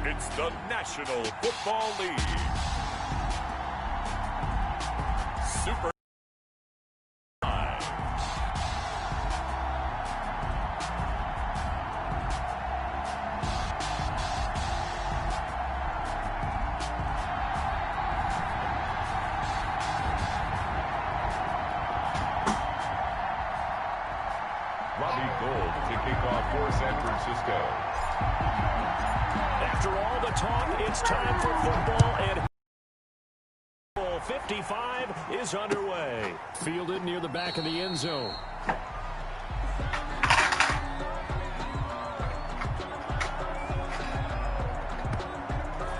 It's the National Football League. Super Robbie Gould to kick off for San Francisco. After all the talk, it's time for football, and 55 is underway. Fielded near the back of the end zone.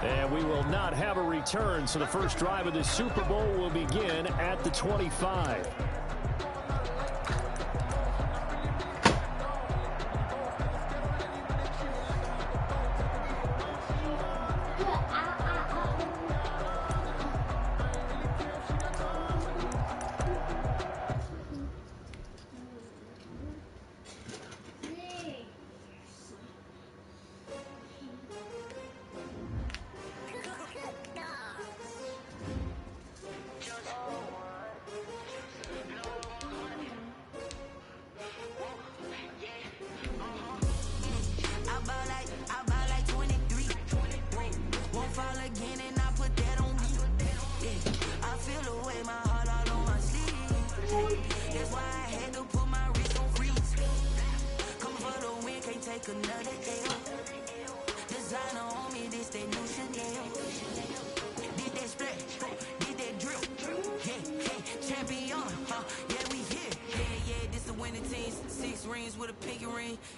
And we will not have a return, so the first drive of the Super Bowl will begin at the 25.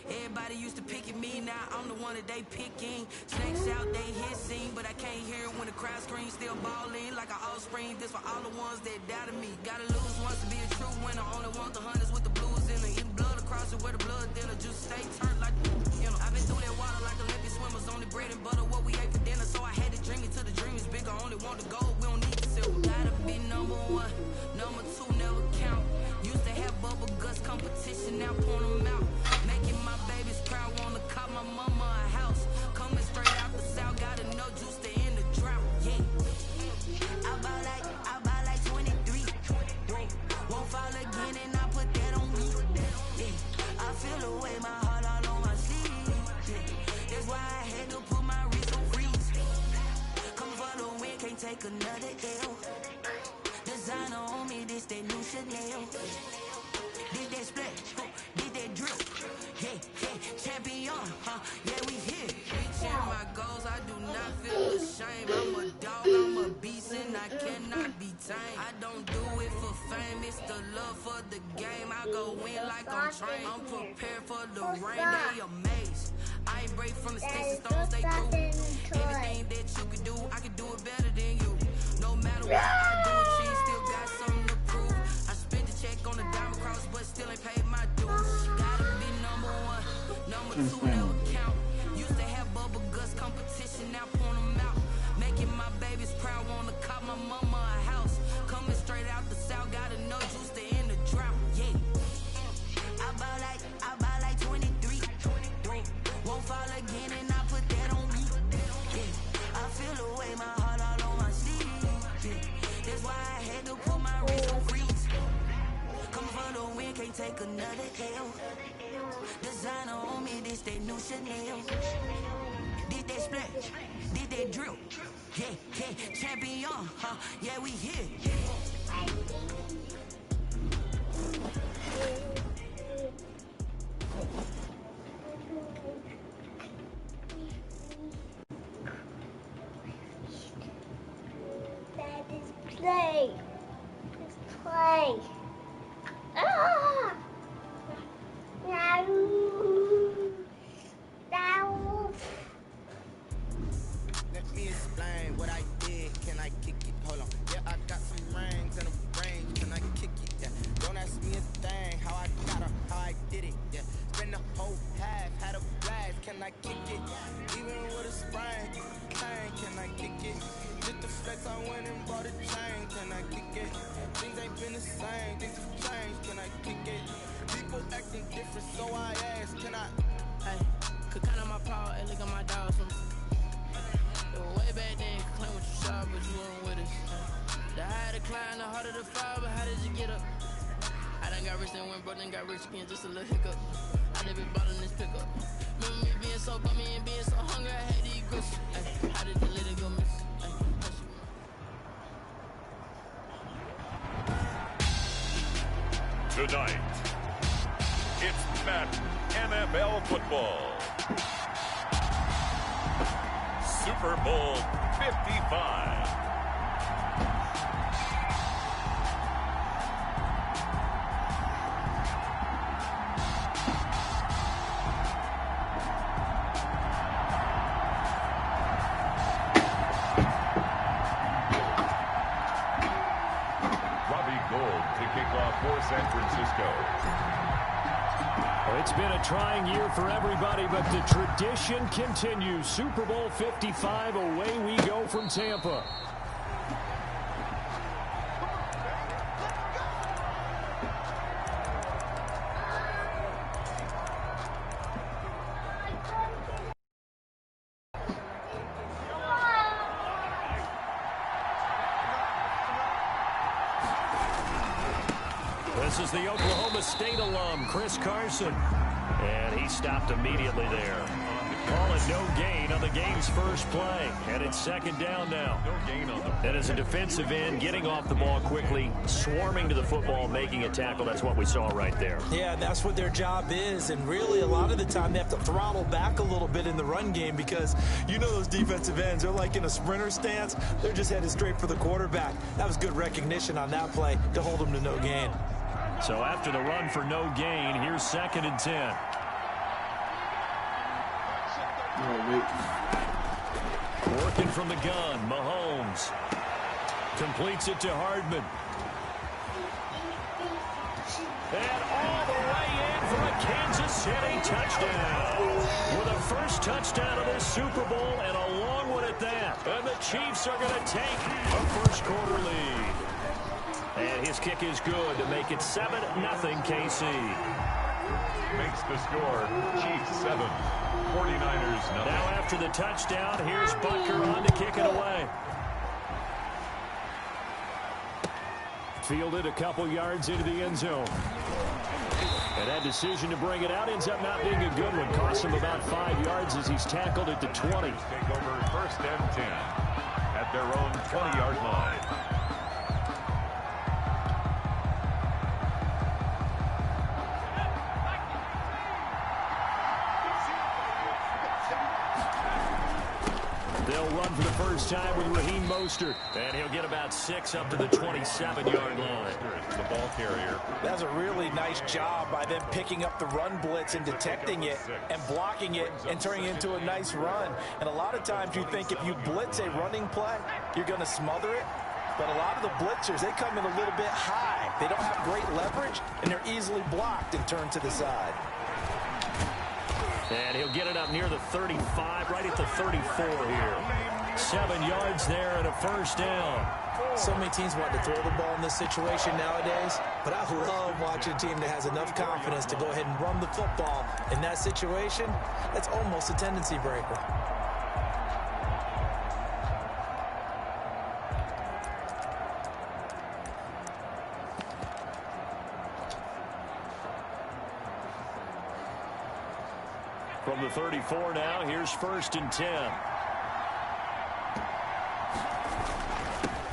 Everybody used to pick at me, now I'm the one that they picking. Snakes out, they hissing, but I can't hear it when the crowd screams. Still balling like an offspring. This for all the ones that doubted me. Gotta lose once to be a true winner. Only want the hunters with the blues in it. Eating blood across it where the blood dinner. Just stay turned like, you know. I've been through that water like Olympic swimmers. Only bread and butter what we ate for dinner. So I had to dream it till the dream is bigger. Only want the gold, we don't need the silver. Gotta be number one, number two never count. Used to have bubble guts competition, now point them out. Making my babies proud, wanna call my mama a house. Coming straight out the south, gotta know juice to end the drought. Yeah, I buy like 23. Won't fall again, and I put that on me. Yeah, I feel the way, my heart all on my sleeve. Yeah, that's why I had to put my wrist on freeze. Come for the win, can't take another L. Designer on me, this that new Chanel. Did that splash, did that drip. Yeah, champion, yeah, we here. Reaching my goals, I do not feel ashamed. I'm a dog, I'm a beast, and I cannot be tamed. I don't do it for fame, it's the love for the game. I go win like I'm trained. I'm prepared for the rain, they amazed. I ain't break from the sticks and stones, they through. Anything that you can do, I can do it better than you. No matter what I do, she still got something to prove. I spent the check on the diamond cross, but still ain't paid my dues. Gotta be number one, number two never count. Used to have bubble guts competition, now point them out. Making my babies proud, wanna call my mama a house. Coming straight out the south, gotta know juice to end the drought. Yeah, I buy like 23. Won't fall again, and I put that on me. Yeah, I feel the way, my heart all on my sleeve. Yeah, that's why I had to put my wrist on freeze. Come for the win, can't take another L. Designer on me, this that new Chanel. Did that splash, did that drip. Yeah, champion, yeah, we here. That is play. Let's play. Ah! No. Let me explain what I did. Can I kick it? Hold on. Yeah, I got some rings and a range. Can I kick it? Yeah. Don't ask me a thing. How I got her, how I did it. Yeah. Spend the whole half, had a blast. Can I kick it? Even with a sprain, can I kick it? Just the flex, I went and bought a chain. Can I kick it? Things ain't been the same. Things have changed. Can I kick it? People acting different, so I asked, can I? Hey, could count on my paw and look at my dogs from. The higher the climb, the harder the fall, but how did you get up? I done got rich and went broke, then got rich again, just a little hiccup. I never been ballin' this pickup. Remember me being so bummy and being so hungry, I had to eat grits. Ay, how did the little go miss? Ay, Tonight, it's Madden NFL football. Super Bowl 55. For San Francisco. It's been a trying year for everybody, but the tradition continues. Super Bowl 55, away we go from Tampa. This is the Oklahoma State alum, Chris Carson. And he stopped immediately there. Call it no gain on the game's first play. And it's second down now. No gain on them. And as a defensive end, getting off the ball quickly, swarming to the football, making a tackle, that's what we saw right there. Yeah, that's what their job is. And really, a lot of the time, they have to throttle back a little bit in the run game because you know those defensive ends, they're like in a sprinter stance. They're just headed straight for the quarterback. That was good recognition on that play to hold them to no gain. So after the run for no gain, here's 2nd and 10. Working from the gun, Mahomes completes it to Hardman. And all the way in for a Kansas City touchdown. With a first touchdown of this Super Bowl and a long one at that. And the Chiefs are going to take a first quarter lead. And his kick is good to make it 7-0 KC. Makes the score Chiefs 7, 49ers 9. Now after the touchdown, here's Butker on to kick it away. Fielded a couple yards into the end zone. And that decision to bring it out ends up not being a good one. Costs him about 5 yards as he's tackled at the 20. Take over 1st and 10 at their own 20-yard line. They'll run for the first time with Raheem Mostert. And he'll get about 6 up to the 27-yard line. The ball carrier. That's a really nice job by them picking up the run blitz and detecting it and blocking it and turning it into a nice run. And a lot of times you think if you blitz a running play, you're going to smother it. But a lot of the blitzers, they come in a little bit high. They don't have great leverage, and they're easily blocked and turned to the side. And he'll get it up near the 35, right at the 34 here. 7 yards there and a first down. So many teams want to throw the ball in this situation nowadays, but I love watching a team that has enough confidence to go ahead and run the football. In that situation, that's almost a tendency breaker. From the 34 now, here's 1st and 10.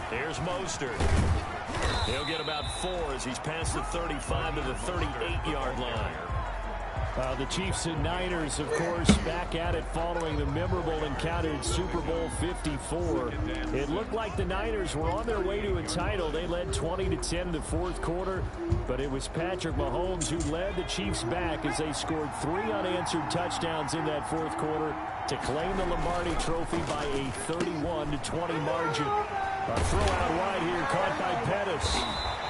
Here's Mostert. He'll get about 4 as he's past the 35 to the 38-yard line. The Chiefs and Niners, of course, back at it following the memorable encounter in Super Bowl 54. It looked like the Niners were on their way to a title. They led 20-10 in the fourth quarter, but it was Patrick Mahomes who led the Chiefs back as they scored 3 unanswered touchdowns in that fourth quarter to claim the Lombardi Trophy by a 31-20 margin. A throw out wide here caught by Pettis.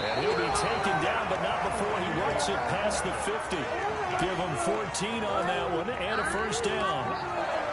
And he'll be taken down, but not before he works it past the 50. Give him 14 on that one and a first down.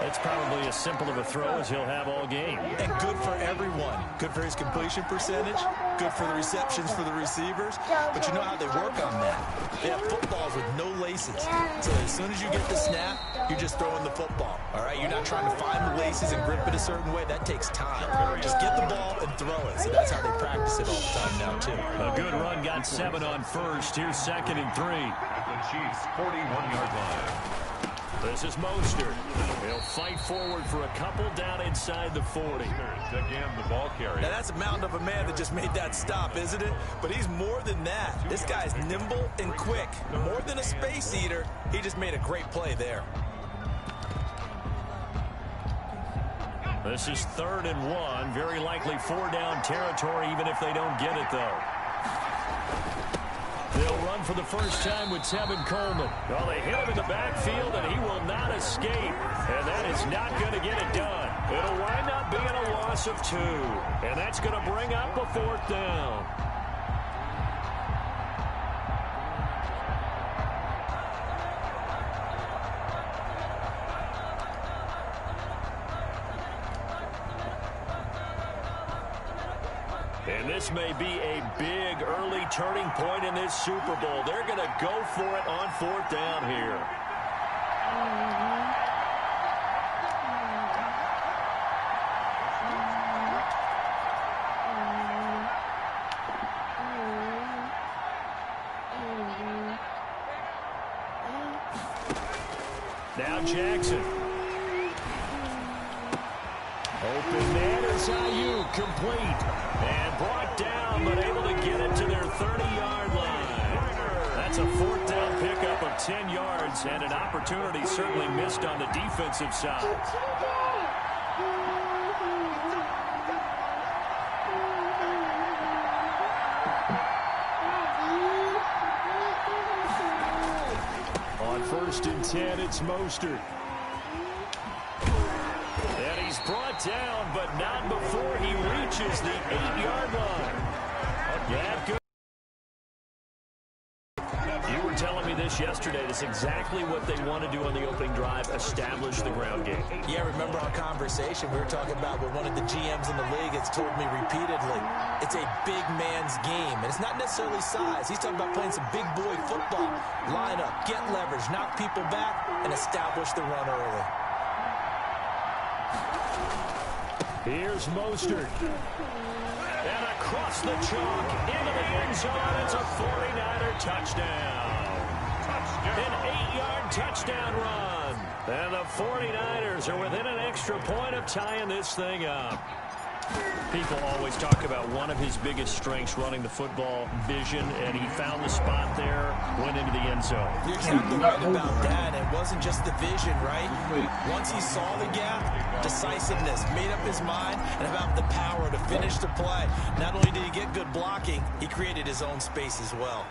It's probably as simple of a throw as he'll have all game. And good for everyone. Good for his completion percentage. Good for the receptions for the receivers. But you know how they work on that. They have footballs with no laces. So as soon as you get the snap, you're just throwing the football, all right? You're not trying to find the laces and grip it a certain way. That takes time. Just get the ball and throw it. So that's how they practice it all the time now, too. A good run, got 7 on first. Here's 2nd and 3. At the Chiefs' 41-yard line. This is Mostert. He'll fight forward for a couple down inside the 40. Again, the ball carrier. Now, that's a mountain of a man that just made that stop, isn't it? But he's more than that. This guy's nimble and quick. More than a space eater, he just made a great play there. This is 3rd and 1. Very likely 4-down territory, even if they don't get it, though. They'll run for the first time with Tevin Coleman. Well, they hit him in the backfield, and he will not escape. And that is not going to get it done. It'll wind up being a loss of 2. And that's going to bring up a 4th down. And this may be a big early turning point in this Super Bowl. They're going to go for it on 4th down here. Now Jackson. Open man is Ayuk, complete. And brought down, but able to get it to their 30-yard line. That's a 4th down pickup of 10 yards, and an opportunity certainly missed on the defensive side. On 1st and 10, it's Mostert. And he's brought down, but not before he reaches the 8-yard line. Yeah, good. You were telling me this yesterday. That's exactly what they want to do on the opening drive, establish the ground game. Yeah, remember our conversation we were talking about what one of the GMs in the league has told me repeatedly. It's a big man's game, and it's not necessarily size. He's talking about playing some big boy football. Line up, get leverage, knock people back, and establish the run early. Here's Mostert. And across the chalk, into the end zone, it's a 49er touchdown. An 8-yard touchdown run. And the 49ers are within an extra point of tying this thing up. People always talk about one of his biggest strengths, running the football, vision, and he found the spot there, went into the end zone. You're exactly right about that. It wasn't just the vision, right? Once he saw the gap, decisiveness, made up his mind, and about the power to finish the play. Not only did he get good blocking, he created his own space as well.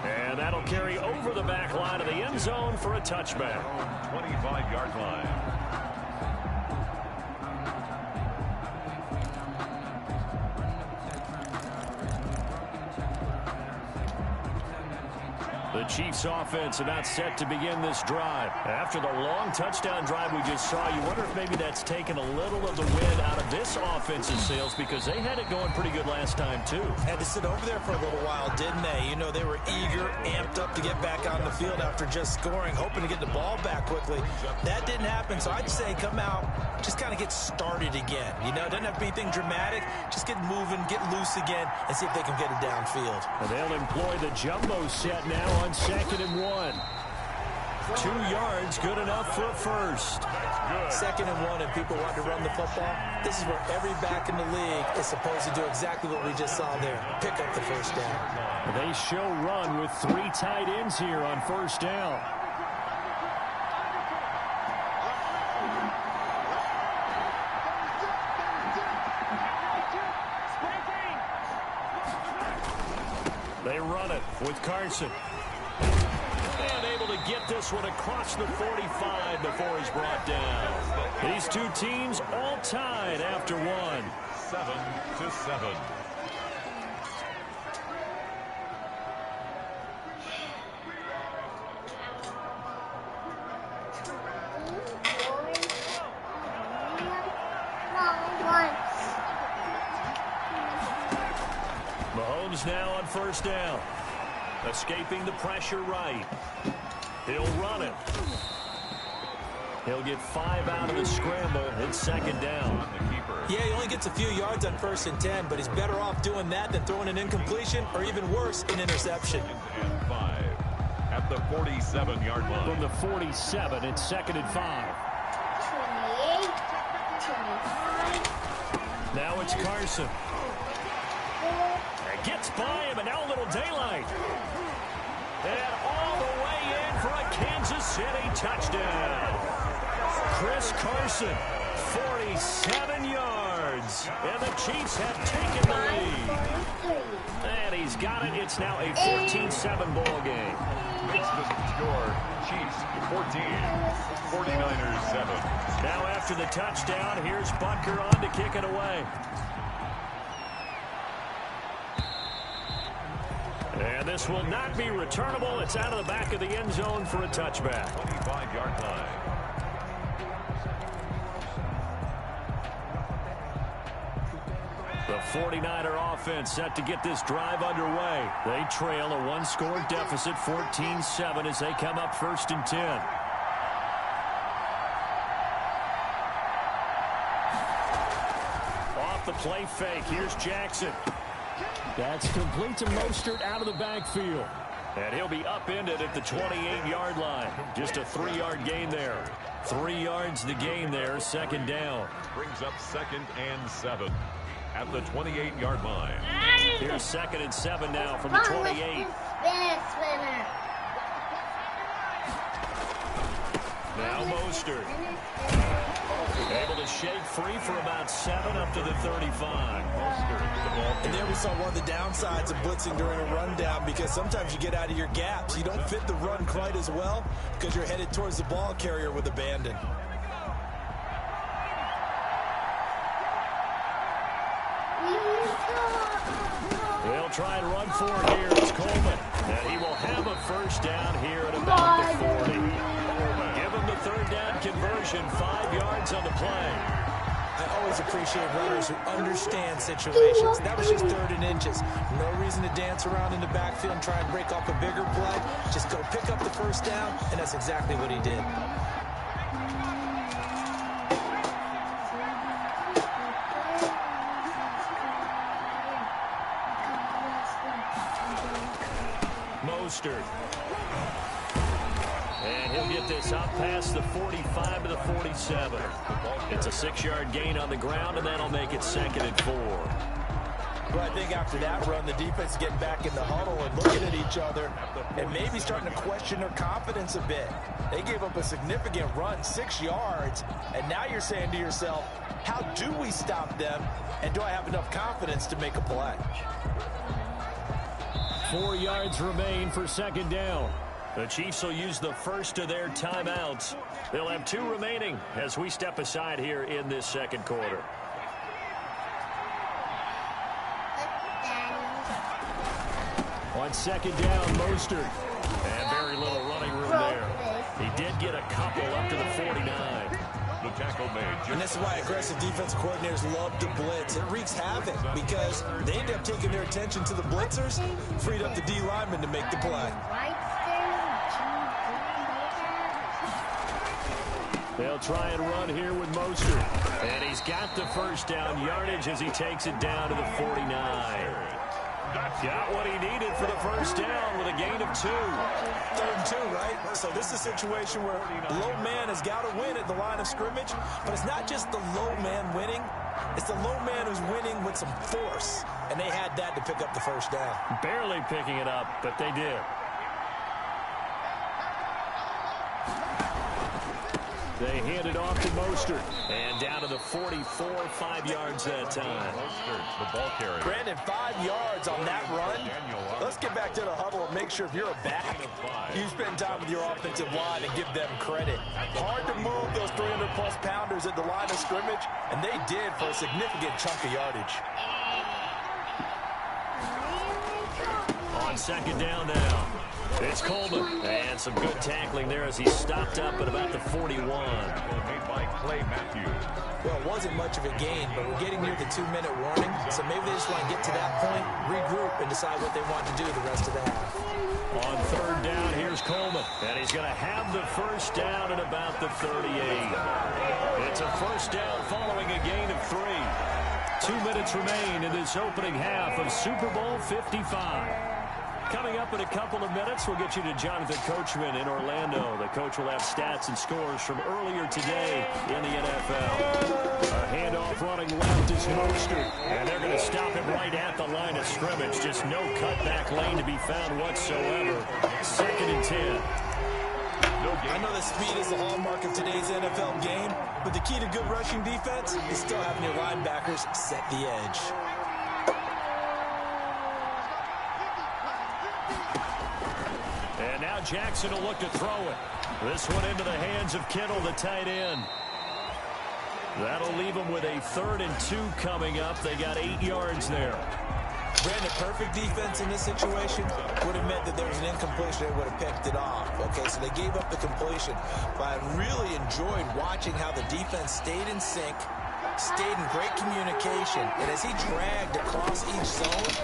And that'll carry over the back line of the end zone for a touchback. 25-yard line. The Chiefs offense are not set to begin this drive. After the long touchdown drive we just saw, you wonder if maybe that's taken a little of the wind out of this offense's sails, because they had it going pretty good last time too. Had to sit over there for a little while, didn't they? You know, they were eager, amped up to get back on the field after just scoring, hoping to get the ball back quickly. That didn't happen, so I'd say come out, just kind of get started again. You know, it doesn't have to be anything dramatic. Just get moving, get loose again, and see if they can get it downfield. And they'll employ the jumbo set now on 2nd and 1. 2 yards, good enough for a first. 2nd and 1, and people want to run the football. This is where every back in the league is supposed to do exactly what we just saw there. Pick up the first down. They show run with 3 tight ends here on 1st down. They run it with Carson. And able to get this one across the 45 before he's brought down. These two teams all tied after one. 7-7. Mahomes now on 1st down. Escaping the pressure right. He'll run it. He'll get 5 out of the scramble. It's second down. Yeah, he only gets a few yards on 1st and 10, but he's better off doing that than throwing an incompletion or even worse, an interception. And 5 at the 47-yard line. From the 47, it's second and 5. 28, 25. Now it's Carson. It gets by him, and now a little daylight. And all the way in for a Kansas City touchdown. Chris Carson, 47 yards. And the Chiefs have taken the lead. And he's got it. It's now a 14-7 ball game. It's the score. Chiefs 14, 49ers 7. Now after the touchdown, here's Butker on to kick it away. And this will not be returnable. It's out of the back of the end zone for a touchback. 25-yard line. The 49er offense set to get this drive underway. They trail a one-score deficit, 14-7, as they come up 1st and 10. Off the play fake, here's Jackson. That's complete to Mostert out of the backfield. And he'll be upended at the 28-yard line. Just a 3-yard gain there. 3 yards the gain there, second down. Brings up 2nd and 7 at the 28-yard line. Here's 2nd and 7 now from the 28. Now Mostert. Able to shake free for about 7 up to the 35. And there we saw one of the downsides of blitzing during a rundown, because sometimes you get out of your gaps. You don't fit the run quite as well because you're headed towards the ball carrier with abandon. They'll try and run for it here. It's Coleman. And he will have a first down here at about the 40. Give him the third down conversion, 5 yards on the play. I always appreciate runners who understand situations. That was just 3rd and inches. No reason to dance around in the backfield and try and break off a bigger play. Just go pick up the first down, and that's exactly what he did. Mostert. And he'll get this up past the 45 to the 47. It's a 6-yard gain on the ground, and that'll make it 2nd and 4. Well, I think after that run, the defense is getting back in the huddle and looking at each other and maybe starting to question their confidence a bit. They gave up a significant run, 6 yards, and now you're saying to yourself, how do we stop them, and do I have enough confidence to make a play? 4 yards remain for second down. The Chiefs will use the first of their timeouts. They'll have 2 remaining as we step aside here in this second quarter. On second down, Mostert. And very little running room there. He did get a couple up to the 49. The tackle made. And this is why aggressive defensive coordinators love to blitz. It wreaks havoc because they end up taking their attention to the blitzers, freed up the D lineman to make the play. They'll try and run here with Mostert. And he's got the first down yardage as he takes it down to the 49. Got what he needed for the first down with a gain of 2. 3rd and 2, right? So this is a situation where the low man has got to win at the line of scrimmage, but it's not just the low man winning. It's the low man who's winning with some force, and they had that to pick up the first down. Barely picking it up, but they did. They hand it off to Mostert. And down to the 44, 5 yards that time. Mostert, the ball carrier. Brandon, 5 yards on that run. Let's get back to the huddle and make sure if you're a back, you spend time with your offensive line and give them credit. Hard to move those 300-plus pounders at the line of scrimmage, and they did for a significant chunk of yardage. On second down now. It's Coleman. And some good tackling there as he stopped up at about the 41. Made by Clay Matthews. Well, it wasn't much of a gain, but we're getting near the 2-minute warning, so maybe they just want to get to that point, regroup, and decide what they want to do the rest of the half. On third down, here's Coleman. And he's going to have the first down at about the 38. It's a first down following a gain of 3. 2 minutes remain in this opening half of Super Bowl 55. Coming up in a couple of minutes, we'll get you to Jonathan Coachman in Orlando. The coach will have stats and scores from earlier today in the NFL. A handoff running left is Mostert, and they're going to stop him right at the line of scrimmage. Just no cutback lane to be found whatsoever. 2nd and 10. I know that speed is the hallmark of today's NFL game, but the key to good rushing defense is still having your linebackers set the edge. And now Jackson will look to throw it. This one into the hands of Kittle, the tight end. That'll leave them with a 3rd and 2 coming up. They got 8 yards there. Brandon, perfect defense in this situation would have meant that there was an incompletion. They would have picked it off. Okay, so they gave up the completion. But I really enjoyed watching how the defense stayed in sync, stayed in great communication. And as he dragged across each zone,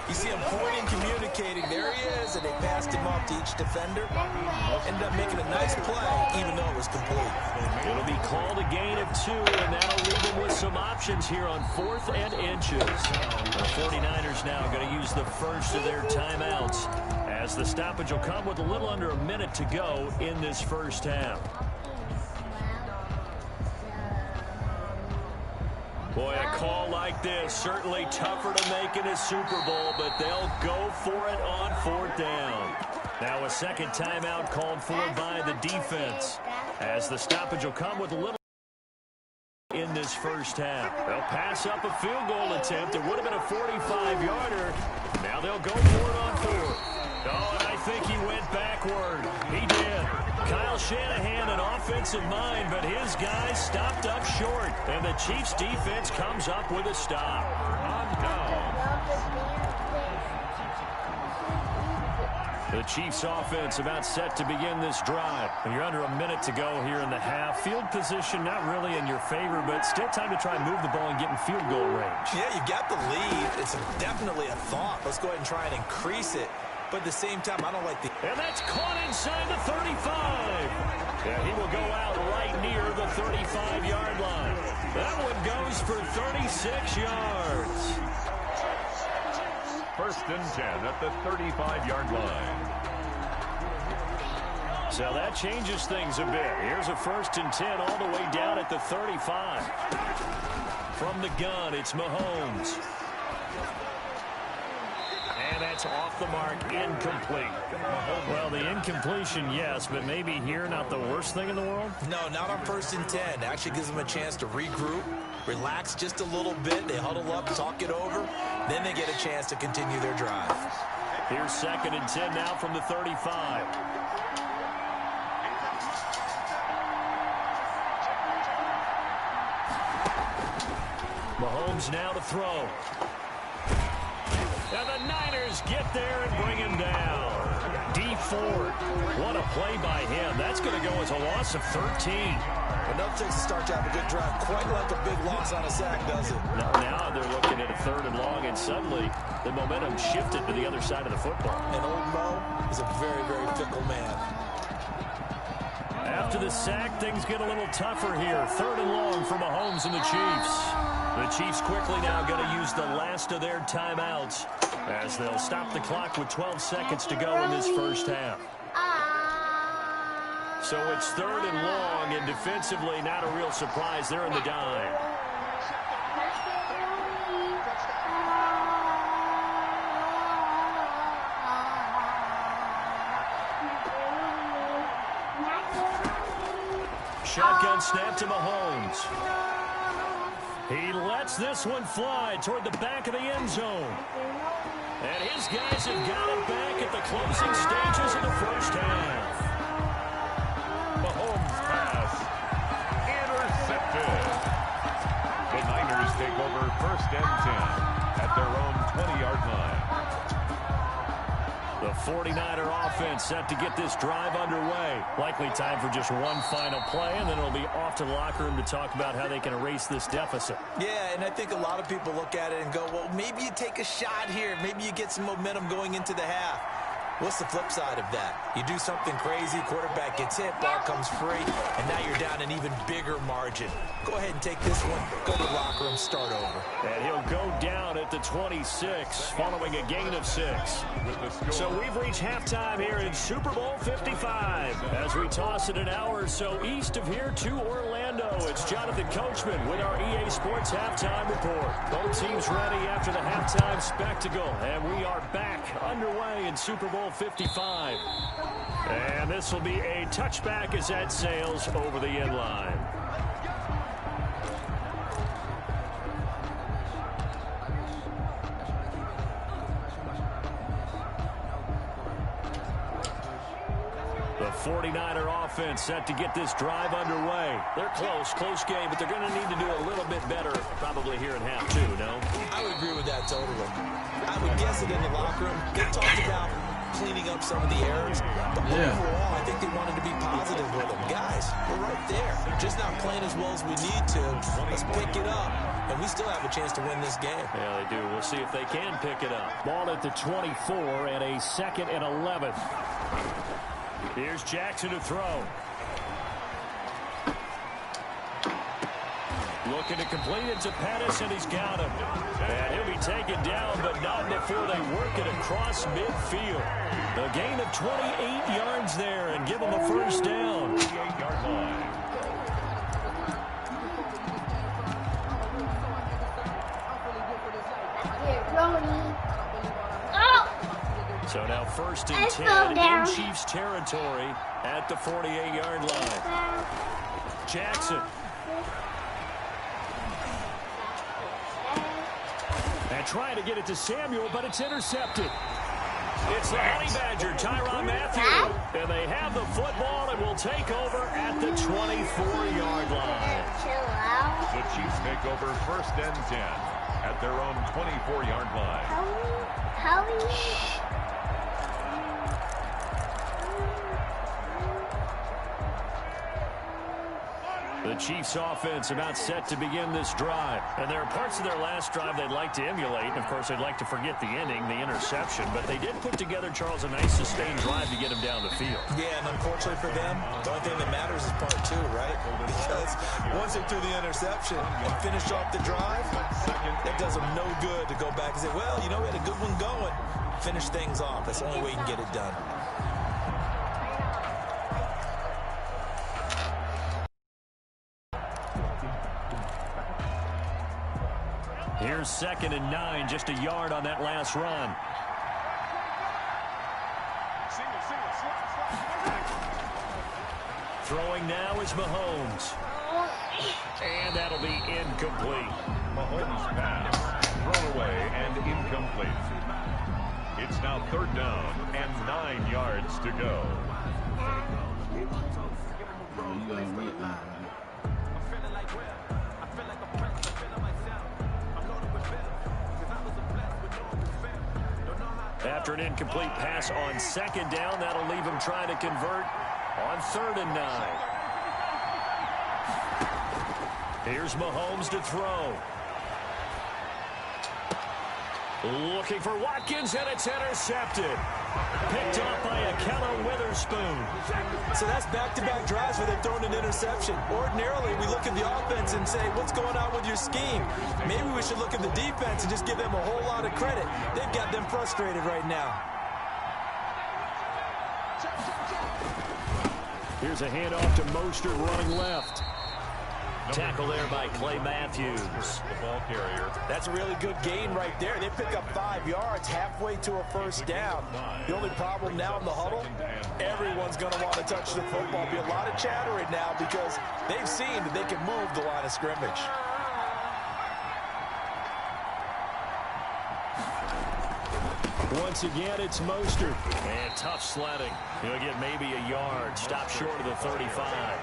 you see him pointing, communicating. There he is, and they passed him off to each defender. Ended up making a nice play, even though it was complete. It'll be called a gain of 2, and that'll leave them with some options here on 4th and inches. The 49ers now going to use the first of their timeouts, as the stoppage will come with a little under a minute to go in this first half. Boy, a call like this, certainly tougher to make in a Super Bowl, but they'll go for it on 4th down. Now a second timeout called for by the defense, as the stoppage will come with a little in this first half. They'll pass up a field goal attempt. It would have been a 45-yarder. Now they'll go for it on 4th. Oh, and I think he went backward. He did. Kyle Shanahan, an offensive mind, but his guys stopped up short. And the Chiefs' defense comes up with a stop. The Chiefs' offense about set to begin this drive. And you're under a minute to go here in the half. Field position not really in your favor, but still time to try and move the ball and get in field goal range. Yeah, you got the lead. It's definitely a thought. Let's go ahead and try and increase it. But at the same time, I don't like the... And that's caught inside the 35. Yeah, he will go out right near the 35-yard line. That one goes for 36 yards. 1st and 10 at the 35-yard line. So that changes things a bit. Here's a 1st and 10 all the way down at the 35. From the gun, it's Mahomes. And that's off the mark, incomplete. Well, the incompletion, yes, but maybe here not the worst thing in the world? No, not on 1st and 10. Actually gives them a chance to regroup, relax just a little bit. They huddle up, talk it over. Then they get a chance to continue their drive. Here's 2nd and 10 now from the 35. Mahomes now to throw. And the Niners get there and bring him down. Dee Ford, what a play by him. That's going to go as a loss of 13. Enough takes to start to have a good drive. Quite like a big loss on a sack, does it? Now they're looking at a 3rd and long, and suddenly the momentum shifted to the other side of the football. And old Mo is a very, very fickle man. After the sack, things get a little tougher here. 3rd and long for Mahomes and the Chiefs. The Chiefs quickly now going to use the last of their timeouts, as they'll stop the clock with 12 seconds to go in this first half. So it's 3rd and long, and defensively not a real surprise. They're in the dime. Shotgun snap to Mahomes. He lets this one fly toward the back of the end zone. And his guys have got it back at the closing stages of the first half. Mahomes pass. Intercepted. The Niners take over 1st and 10 at their own 20-yard line. The 49er offense set to get this drive underway. Likely time for just one final play, and then it'll be off to the locker room to talk about how they can erase this deficit. Yeah, and I think a lot of people look at it and go, well, maybe you take a shot here. Maybe you get some momentum going into the half. What's the flip side of that? You do something crazy, quarterback gets hit, ball comes free, and now you're down an even bigger margin. Go ahead and take this one, go to the locker room, start over. And he'll go down at the 26, following a gain of 6. So we've reached halftime here in Super Bowl 55. As we toss it an hour or so east of here to Orlando, it's Jonathan Coachman with our EA Sports Halftime Report. Both teams ready after the halftime spectacle, and we are back underway in Super Bowl 55. And this will be a touchback as that sails over the end line. The 49er offense set to get this drive underway. They're close game, but they're going to need to do a little bit better probably here in half two, no? I would agree with that totally. I would guess it in the locker room. They talked about cleaning up some of the errors, but overall, I think they wanted to be positive with them. Guys, we're right there. Just not playing as well as we need to. Let's pick it up, and we still have a chance to win this game. Yeah, they do. We'll see if they can pick it up. Ball at the 24 and a 2nd and 11. Here's Jackson to throw. Looking to complete it to Pettis, and he's got him. And he'll be taken down, but not before they work it across midfield. A gain of 28 yards there, and give him a first down. 28-yard line. So now 1st and 10 in Chiefs territory at the 48-yard line. Jackson. And trying to get it to Samuel, but it's intercepted. It's the Honey Badger, Tyrann Mathieu. And they have the football and will take over at the 24-yard line. The Chiefs take over 1st and 10 at their own 24-yard line. The Chiefs offense about set to begin this drive. And there are parts of their last drive they'd like to emulate. And, of course, they'd like to forget the ending, the interception. But they did put together, Charles, a nice sustained drive to get him down the field. Yeah, and unfortunately for them, the only thing that matters is part 2, right? Because once they threw the interception and finished off the drive, that does them no good to go back and say, well, you know, we had a good one going. Finish things off. That's the only way you can get it done. Here's 2nd and 9, just a yard on that last run. Throwing now is Mahomes. And that'll be incomplete. Mahomes pass, thrown away, and incomplete. It's now 3rd down and 9 yards to go. After an incomplete pass on 2nd down, that'll leave him trying to convert on 3rd and 9. Here's Mahomes to throw. Looking for Watkins, and it's intercepted. Picked off by Ahkello Witherspoon. So that's back-to-back drives where they're throwing an interception. Ordinarily, we look at the offense and say, what's going on with your scheme? Maybe we should look at the defense and just give them a whole lot of credit. They've got them frustrated right now. Here's a handoff to Mostert running left. Tackle there by Clay Matthews. The ball carrier. That's a really good gain right there. They pick up 5 yards halfway to a first down. The only problem now in the huddle, everyone's going to want to touch the football. Be a lot of chattering now because they've seen that they can move the line of scrimmage. Once again, it's Mostert. And tough sledding. He'll get maybe a yard. Stop short of the 35.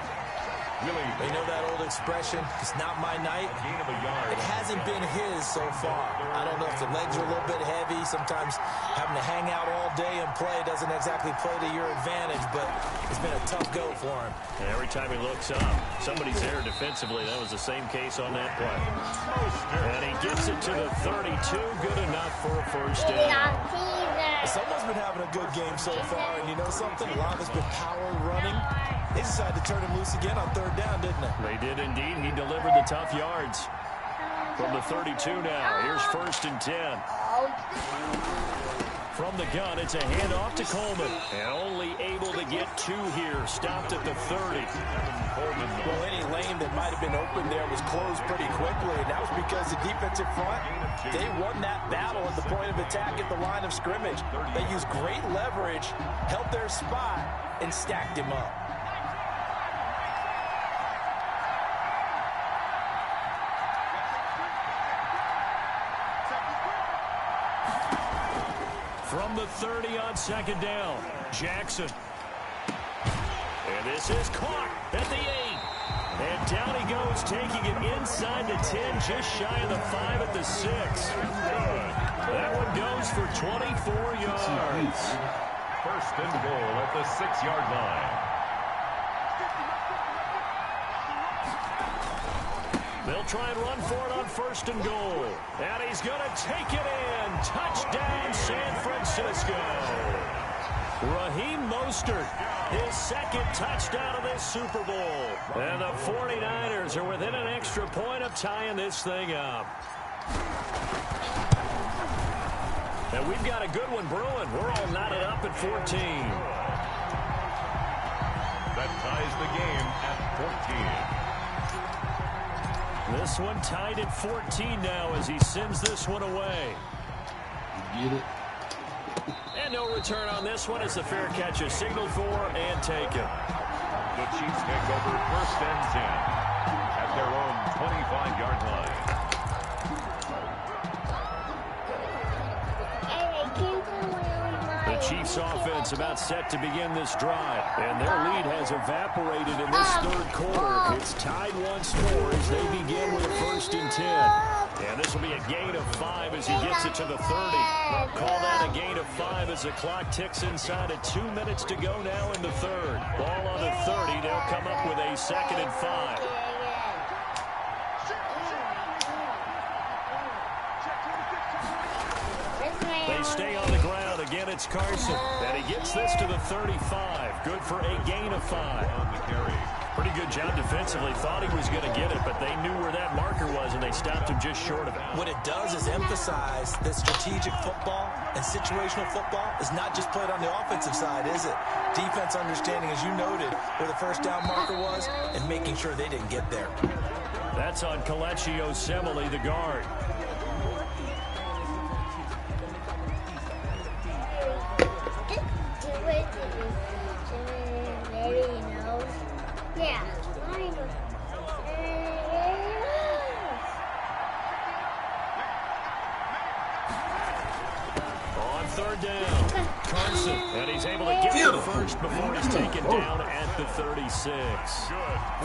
They know that old expression, it's not my night. It hasn't been his so far. I don't know if the legs are a little bit heavy. Sometimes having to hang out all day and play doesn't exactly play to your advantage, but it's been a tough go for him. And every time he looks up, somebody's there defensively. That was the same case on that play. And he gets it to the 32. Good enough for a first down. Someone's been having a good game so far, and you know something? A lot of it's been power running. They decided to turn him loose again on third down, didn't they? They did indeed. He delivered the tough yards. From the 32 now, here's 1st and 10. From the gun, it's a handoff to Coleman. And only able to get 2 here. Stopped at the 30. Well, any lane that might have been open there was closed pretty quickly, and that was because the defensive front, they won that battle at the point of attack at the line of scrimmage. They used great leverage, held their spot, and stacked him up. From the 30 on 2nd down, Jackson. And this is caught at the 8. And down he goes, taking it inside the 10, just shy of the 5 at the 6. That one goes for 24 yards. 1st and goal at the 6-yard line. They'll try and run for it on 1st and goal. And he's going to take it in. Touchdown, San Francisco. Raheem Mostert, his 2nd touchdown of this Super Bowl. And the 49ers are within an extra point of tying this thing up. And we've got a good one brewing. We're all knotted up at 14. That ties the game at 14. This one tied at 14 now as he sends this one away. Get it. And no return on this one as the fair catch is signaled for and taken. The Chiefs take over 1st and 10 at their own 25-yard line. The Chiefs offense about set to begin this drive, and their lead has evaporated in this 3rd quarter. It's tied once more as they begin with a 1st and 10. And this will be a gain of 5 as he gets it to the 30. Call that a gain of 5 as the clock ticks inside of 2 minutes to go now in the 3rd. Ball on the 30. They'll come up with a 2nd and 5. They stay on the ground. Again, it's Carson. And he gets this to the 35. Good for a gain of 5. On the carry. Pretty good job defensively. Thought he was going to get it, but they knew where that marker was, and they stopped him just short of it. What it does is emphasize that strategic football and situational football is not just played on the offensive side, is it? Defense understanding, as you noted, where the 1st down marker was and making sure they didn't get there. That's on Kelechi Osemele, the guard. Yeah. On 3rd down, Carson, and he's able to get to the 1st before he's taken down at the 36.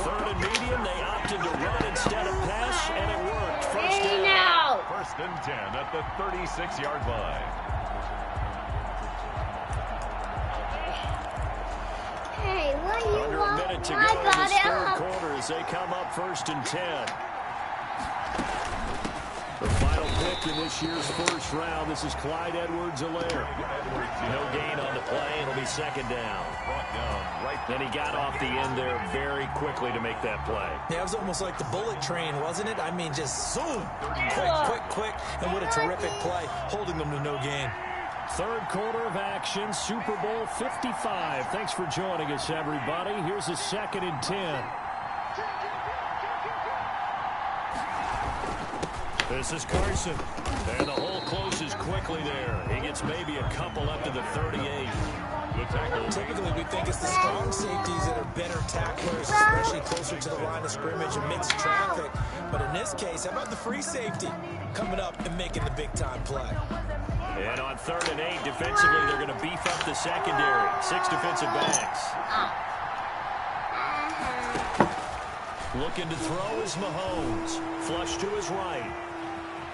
3rd and medium, they opted to run instead of pass, and it worked. 1st down. 1st and 10 at the 36-yard line. Hey, what do you Under a want? minute to go in this 3rd quarter as they come up 1st and 10. The final pick in this year's 1st round. This is Clyde Edwards-Helaire. No gain on the play. It'll be 2nd down. Then he got off the end there very quickly to make that play. Yeah, it was almost like the bullet train, wasn't it? I mean, just zoom. Quick. And what a terrific play, holding them to no gain. 3rd quarter of action, Super Bowl 55. Thanks for joining us, everybody. Here's a 2nd and 10. This is Carson. And the hole closes quickly there. He gets maybe a couple up to the 38. Typically, we think it's the strong safeties that are better tacklers, especially closer to the line of scrimmage and mixed traffic. But in this case, how about the free safety coming up and making the big-time play? And on 3rd and 8, defensively, they're going to beef up the secondary. 6 defensive backs. Looking to throw is Mahomes. Flush to his right.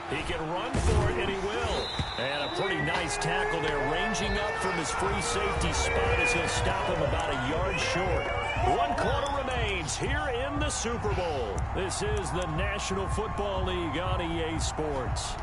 He can run for it, and he will. And a pretty nice tackle there, ranging up from his free safety spot as he'll stop him about a yard short. 1 quarter remains here in the Super Bowl. This is the National Football League on EA Sports.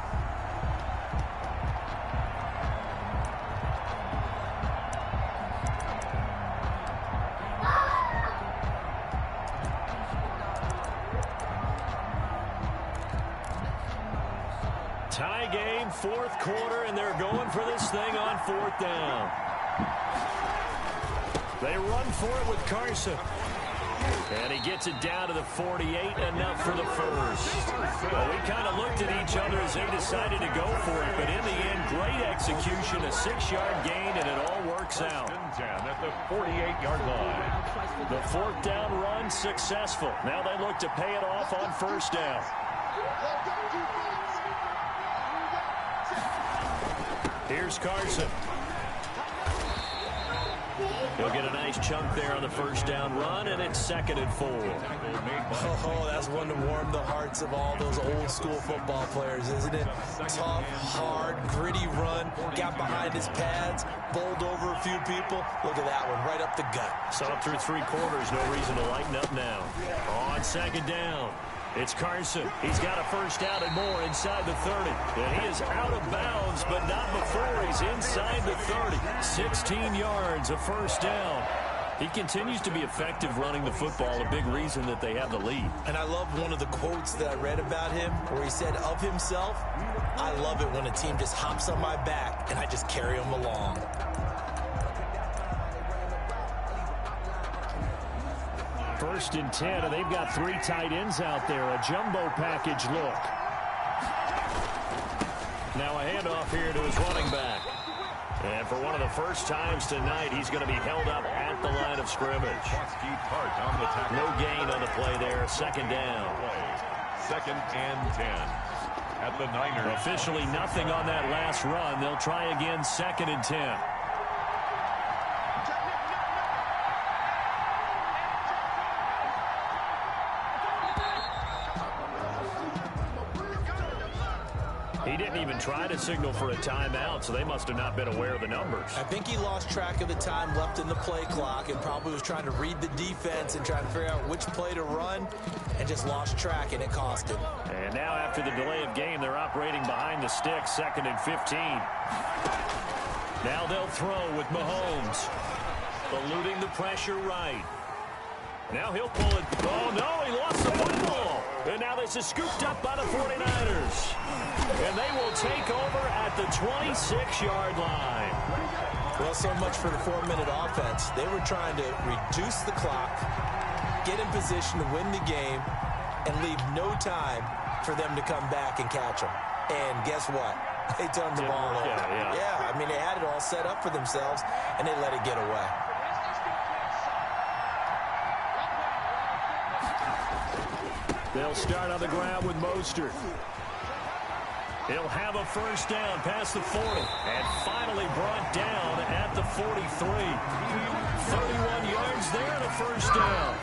Tie game, 4th quarter, and they're going for this thing on 4th down. They run for it with Carson. And he gets it down to the 48, enough for the first. Well, we kind of looked at each other as they decided to go for it, but in the end, great execution, a 6-yard gain, and it all works out. 10 at the 48-yard line. The 4th down run successful. Now they look to pay it off on 1st down. Here's Carson. He'll get a nice chunk there on the 1st down run, and it's 2nd and 4. Oh, that's one to warm the hearts of all those old school football players, isn't it? Tough, hard, gritty run, got behind his pads, bowled over a few people. Look at that one, right up the gut. Saw it through 3 quarters, no reason to lighten up now. On 2nd down. It's Carson. He's got a 1st down and more inside the 30. And he is out of bounds, but not before he's inside the 30. 16 yards, a 1st down. He continues to be effective running the football, a big reason that they have the lead. And I love one of the quotes that I read about him where he said of himself, "I love it when a team just hops on my back and I just carry them along." First and 10, and they've got 3 tight ends out there. A jumbo package look. Now a handoff here to his running back. And for one of the first times tonight, he's going to be held up at the line of scrimmage. No gain on the play there. 2nd down. 2nd and 10. At the Niners. Officially nothing on that last run. They'll try again, 2nd and 10. He didn't even try to signal for a timeout, so they must have not been aware of the numbers. I think he lost track of the time left in the play clock and probably was trying to read the defense and trying to figure out which play to run and just lost track, and it cost him. And now after the delay of game, they're operating behind the sticks, 2nd and 15. Now they'll throw with Mahomes. Eluding the pressure right. Now he'll pull it. Oh, no, he lost the football. And now this is scooped up by the 49ers. And they will take over at the 26-yard line. Well, so much for the 4-minute offense. They were trying to reduce the clock, get in position to win the game, and leave no time for them to come back and catch them. And guess what? They turned the ball over. Yeah, I mean, they had it all set up for themselves, and they let it get away. They'll start on the ground with Mostert. He'll have a 1st down past the 40. And finally brought down at the 43. 31 yards there and a 1st down.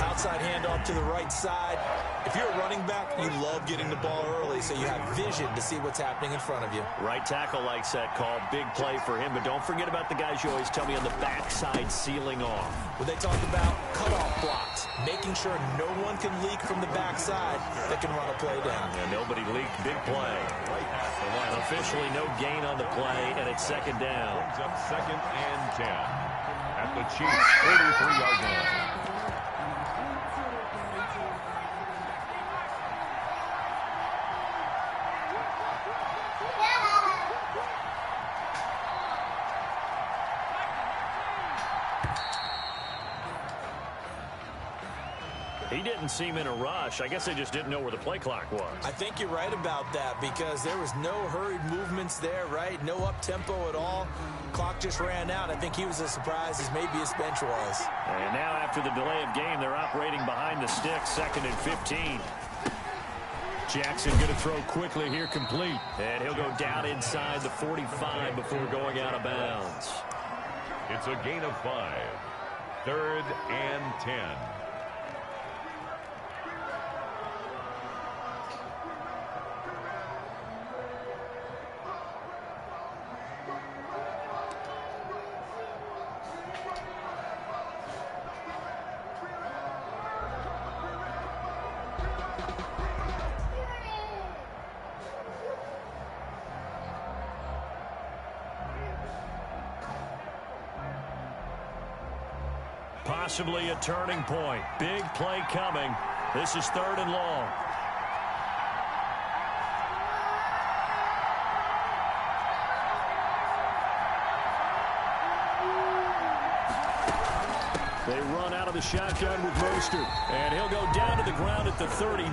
Outside handoff to the right side. If you're a running back, you love getting the ball early so you have vision to see what's happening in front of you. Right tackle likes that call. Big play for him. But don't forget about the guys you always tell me on the backside sealing off. When they talk about cutoff blocks, making sure no one can leak from the backside that can run a play down. And nobody leaked. Big play. And officially no gain on the play, and it's 2nd down. Brings up 2nd and 10 at the Chiefs' 43-yard line. He didn't seem in a rush. I guess they just didn't know where the play clock was. I think you're right about that because there was no hurried movements there, right? No up-tempo at all. Clock just ran out. I think he was as surprised as maybe his bench was. And now after the delay of game, they're operating behind the sticks, 2nd and 15. Jackson going to throw quickly here, complete. And he'll go down inside the 45 before going out of bounds. It's a gain of 5. 3rd and 10. possibly a turning point. Big play coming. This is 3rd and long. They run out of the shotgun with Mostert. And he'll go down to the ground at the 39,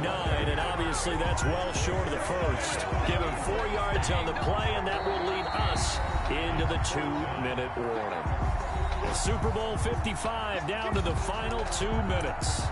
and obviously that's well short of the first. Give him 4 yards on the play, and that will lead us into the 2-minute warning. The Super Bowl 55 down to the final 2 minutes.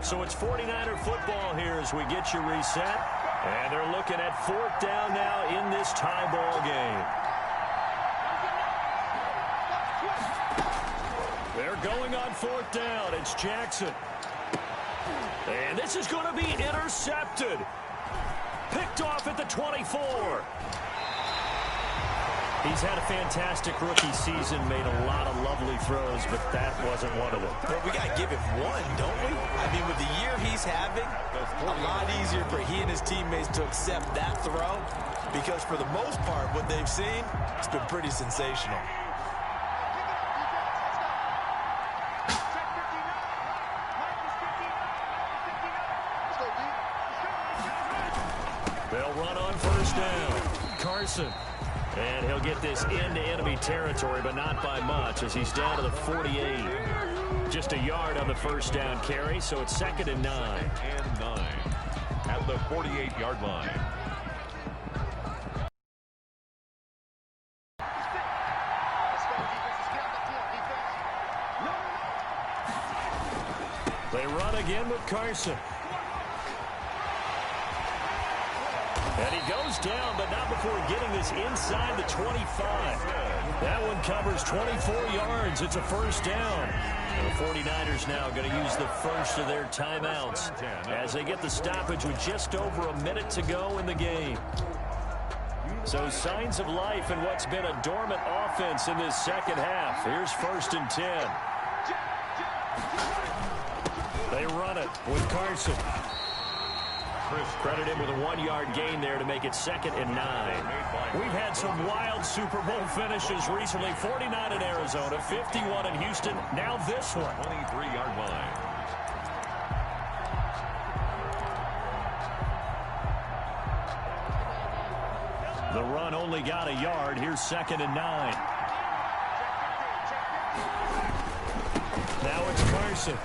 So it's 49er football here as we get you reset. And they're looking at 4th down now in this tie ball game. They're going on 4th down. It's Jackson. And this is going to be intercepted. Picked off at the 24. He's had a fantastic rookie season, made a lot of lovely throws, but that wasn't one of them. But we got to give him one, don't we? I mean, with the year he's having, a lot easier for he and his teammates to accept that throw, because for the most part, what they've seen, it's been pretty sensational. They'll run on 1st down. Carson. And he'll get this into enemy territory, but not by much, as he's down to the 48. Just a yard on the 1st down carry, so it's 2nd and 9. 2nd and 9 at the 48-yard line. They run again with Carson. And he goes down, but not before getting this inside the 25. That one covers 24 yards. It's a 1st down. And the 49ers now going to use the first of their timeouts as they get the stoppage with just over a minute to go in the game. So signs of life in what's been a dormant offense in this second half. Here's 1st and 10. They run it with Carson. Credit him with a 1-yard gain there to make it 2nd and 9. We've had some wild Super Bowl finishes recently. 49 in Arizona, 51 in Houston. Now this one. 23-yard line. The run only got a yard. Here's 2nd and 9. Now it's Carson.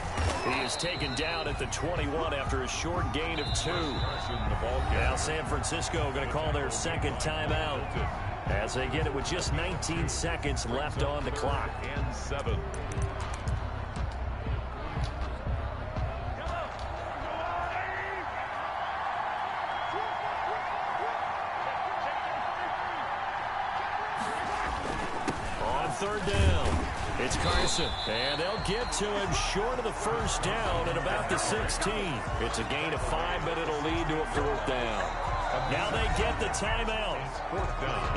He is taken down at the 21 after a short gain of 2. Now San Francisco going to call their 2nd timeout as they get it with just 19 seconds left on the clock. And 7. On 3rd down. It's Carson, and they'll get to him short of the 1st down at about the 16. It's a gain of 5, but it'll lead to a 4th down. Now they get the timeout.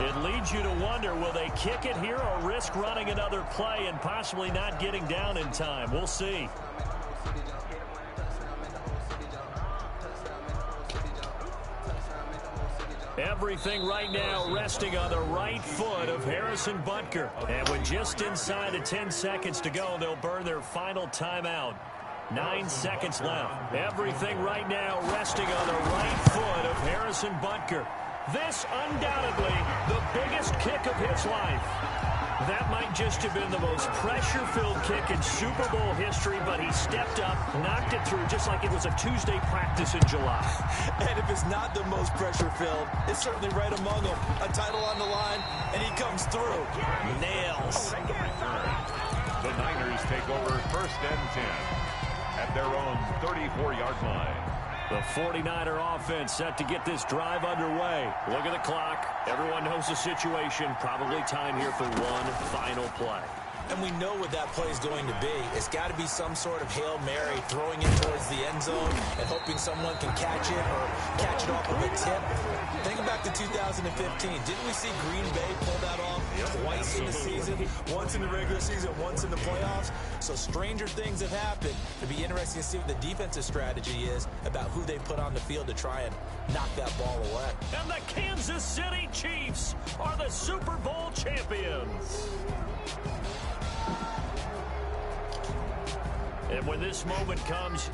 It leads you to wonder, will they kick it here or risk running another play and possibly not getting down in time? We'll see. Everything right now resting on the right foot of Harrison Butker. And with just inside of 10 seconds to go, they'll burn their final timeout. 9 seconds left. Everything right now resting on the right foot of Harrison Butker. This undoubtedly the biggest kick of his life. That might just have been the most pressure-filled kick in Super Bowl history, but he stepped up, knocked it through just like it was a Tuesday practice in July. And if it's not the most pressure-filled, it's certainly right among them. A title on the line, and he comes through. Nails. The Niners take over 1st and 10 at their own 34-yard line. The 49er offense set to get this drive underway. Look at the clock. Everyone knows the situation. Probably time here for one final play. And we know what that play is going to be. It's got to be some sort of Hail Mary, throwing it towards the end zone and hoping someone can catch it or catch it off of a tip. Think back to 2015. Didn't we see Green Bay pull that off twice in the season? Once in the regular season, once in the playoffs. So stranger things have happened. It'll be interesting to see what the defensive strategy is about who they put on the field to try and knock that ball away. And the Kansas City Chiefs are the Super Bowl champions. And when this moment comes,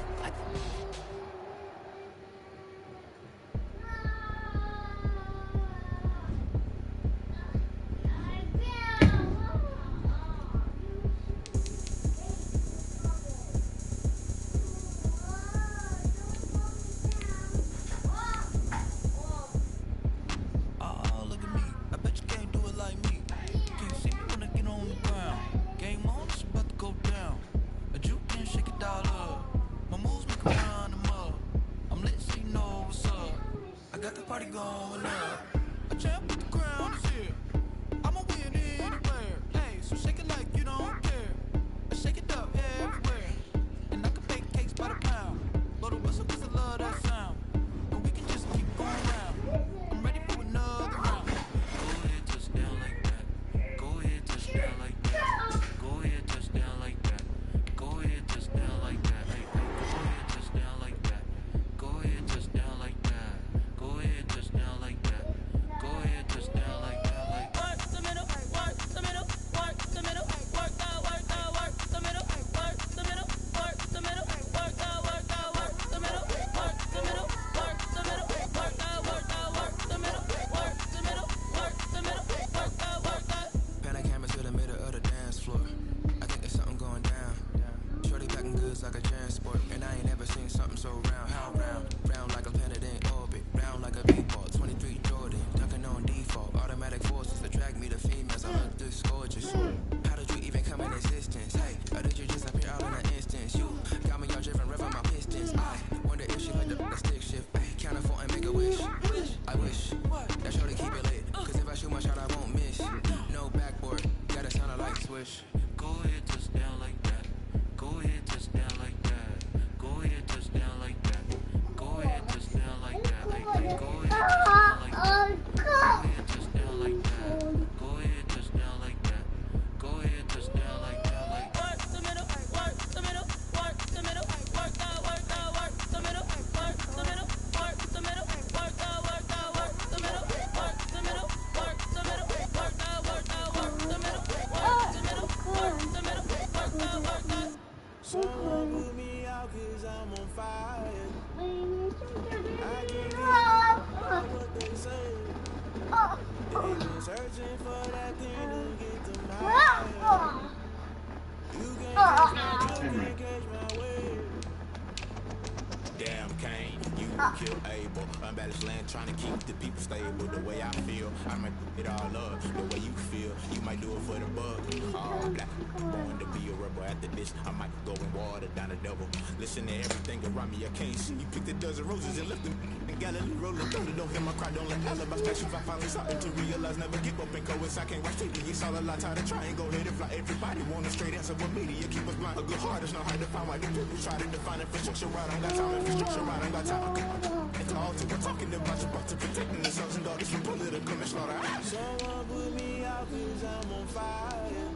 kill Abel. Unbalanced land trying to keep the people stable. The way I feel, I might put it all up. The way you feel, you might do it for the bug. All black, born to be a rebel. After this, I might go and water down the devil. Listen to everything around me, I can't see. You picked a dozen roses and left them in Galilee rolling thunder. Don't hear my cry, don't let alibis catch you. I finally started to realize, never give up and coincide. I can't watch TV, it's all a lot. Tired of trying, go ahead and fly. Everybody want a straight answer, but media keep us blind. A good heart is not hard to find. Why the people try to define infrastructure right? I got time, infrastructure right, I got time. It's all to we're talking about to protecting the sons and daughters from political manslaughter. Someone put me out cause I'm on fire.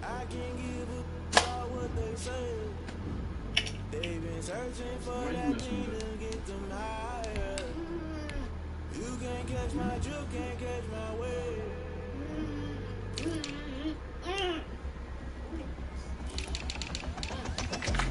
I can't give a about what they say. They've been searching for that thing to get them higher. You can't catch my drift, can't catch my wave.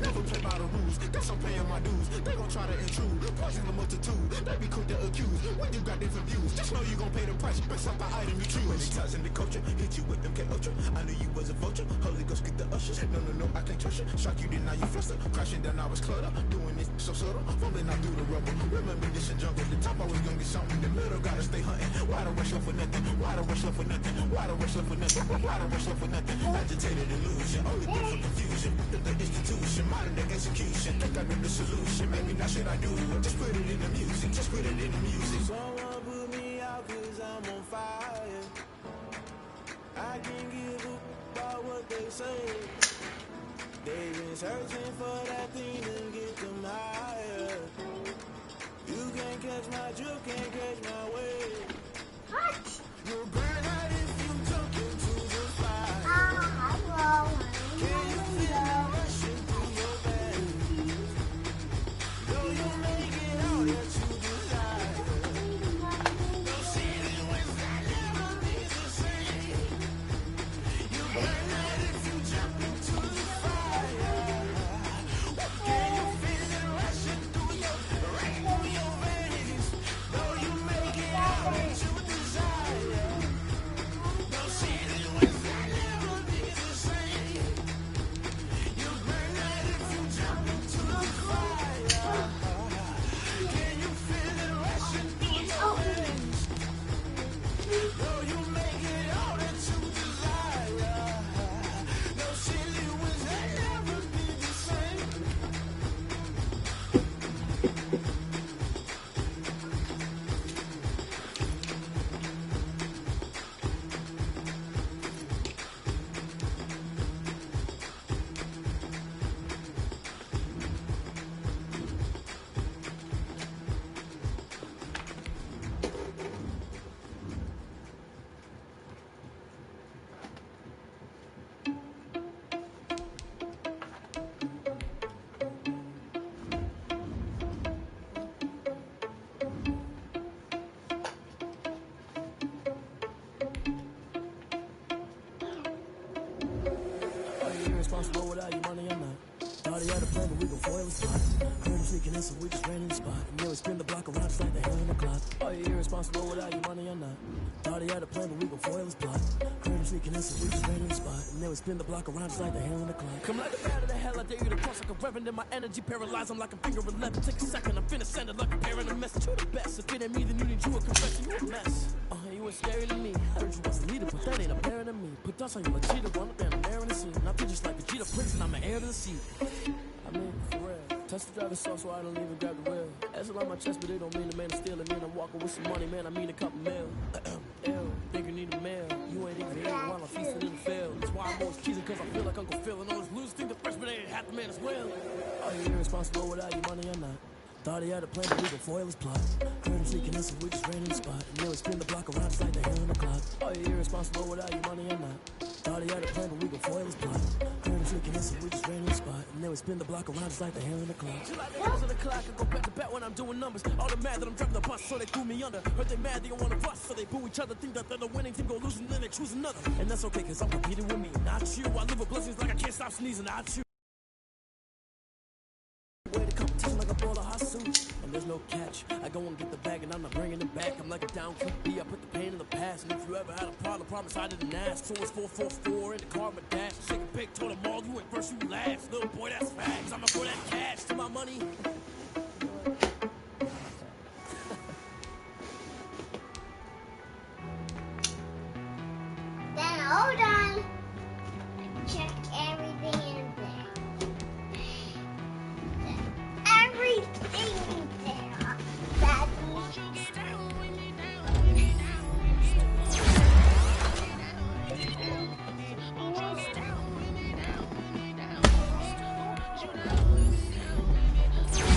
Never play by the rules, guess I'm paying my dues. They gon' try to intrude, poison the multitude. They be quick to accuse, when you got different views. Just know you gon' pay the price, based off the item you choose. Many times in the culture, hit you with them K-Ultra. I knew you was a vulture, Holy Ghost get the ushers. No, I can't trust you. Shock you, then now you fluster. Crashing down, I was cluttered. Doing this so subtle, fumbling out through the rubble. Remember this in jungle, the top I was gonna get something. The middle gotta stay hunting. Why the rush left for nothing? Why the rush left for nothing? Why the rush left for nothing? Why the rush left for nothing? Agitated illusion, only good for confusion. The institution, modern day execution. Think I know the solution. Maybe not shit I do. Just put it in the music. Just put it in the music. Someone put me out cause I'm on fire. I can't give up they say. They've been searching for that thing to get them higher. You can't catch my drift, can't catch my wave. What? You'll burn out if you jump into the fire. Hello. Can you feel it rushing through your veins? Though you make it all that you desire. No ceiling without never be the same. You burn out if you jump into the fire. Can you feel it rushing through your veins? Though you make it all that you desire. No ceiling without never be the same. You burn out if you jump into the fire. Can you feel it rushing through your veins? Though you make it all that you desire. No ceiling without never be the same. Are you irresponsible without your money or not? Thought he had a plan, but we gon' foil his plot. Heard him sneaking in, so we just ran in the spot. And then we spin the block around just like the hell in the clock. Are you irresponsible without your money or not? Thought he had a plan, but we gon' foil his plot. Heard him sneaking in, so we just ran in the spot. And then we spin the block around just like the hell in the clock. Come like a bat of the hell, I dare you to cross like a reverend. In my energy paralyzed, I'm like a finger 11. Take a second, I'm finna send it like a parent a message. You're the best. If it ain't me, then you need you a confession. You a mess. You ain't scary to me. I heard you was a leader, but that ain't apparent to me. Put dust on you like cheetah, run up and I'm in the scene. I feel just like Vegeta Prince and I'm an heir to the seat. I mean, for real. Touch the driver's soft so I don't even grab the wheel. As on my chest, but it don't mean the man is stealing. Mean I'm walking with some money, man. I mean a couple mil. Ew, think you need a mail. You ain't even here while I'm feasting in the field. That's why I'm always teasing, cause I feel like Uncle Phil. And all those losers think the freshman ain't half the man as well. Are you irresponsible without your money or not? Thought he had a plan, but we gon' foil his plot. Heard him sneaking in, so we just ran in the spot. And then we spin the block around just like the hell in the clock. Are you irresponsible without your money or not? Thought he had a plan, but we gon' foil his plot. Heard him sneaking in, so we just ran in the spot. And then we spin the block around just like the hell in the clock. Till like the hands of the clock, I go back to back when I'm doing numbers. All the mad that I'm driving the bus, so they threw me under. Heard they mad, they don't wanna bust, so they boo each other. Think that they're the winning team, go losing, then they choose another. And that's okay, cause I'm competing with me, not you. I live with blessings like I can't stop sneezing, not you. Way the competition like a ball of hot suit. And there's no catch. I go and get the bag and I'm not bringing it back. I'm like a down QB. I put the pain in the past. And if you ever had a problem, promise I didn't ask. So it's 444 in the car, my dash. Shaking pig, told them all, you ain't first, you last. Little boy, that's facts. I'ma throw that cash to my money. Then hold on. Check everything in there. Everything there. Daddy.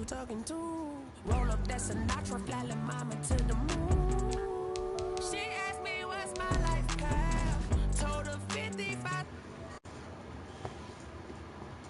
talking to? Roll up that Sinatra, fly like mama to the moon.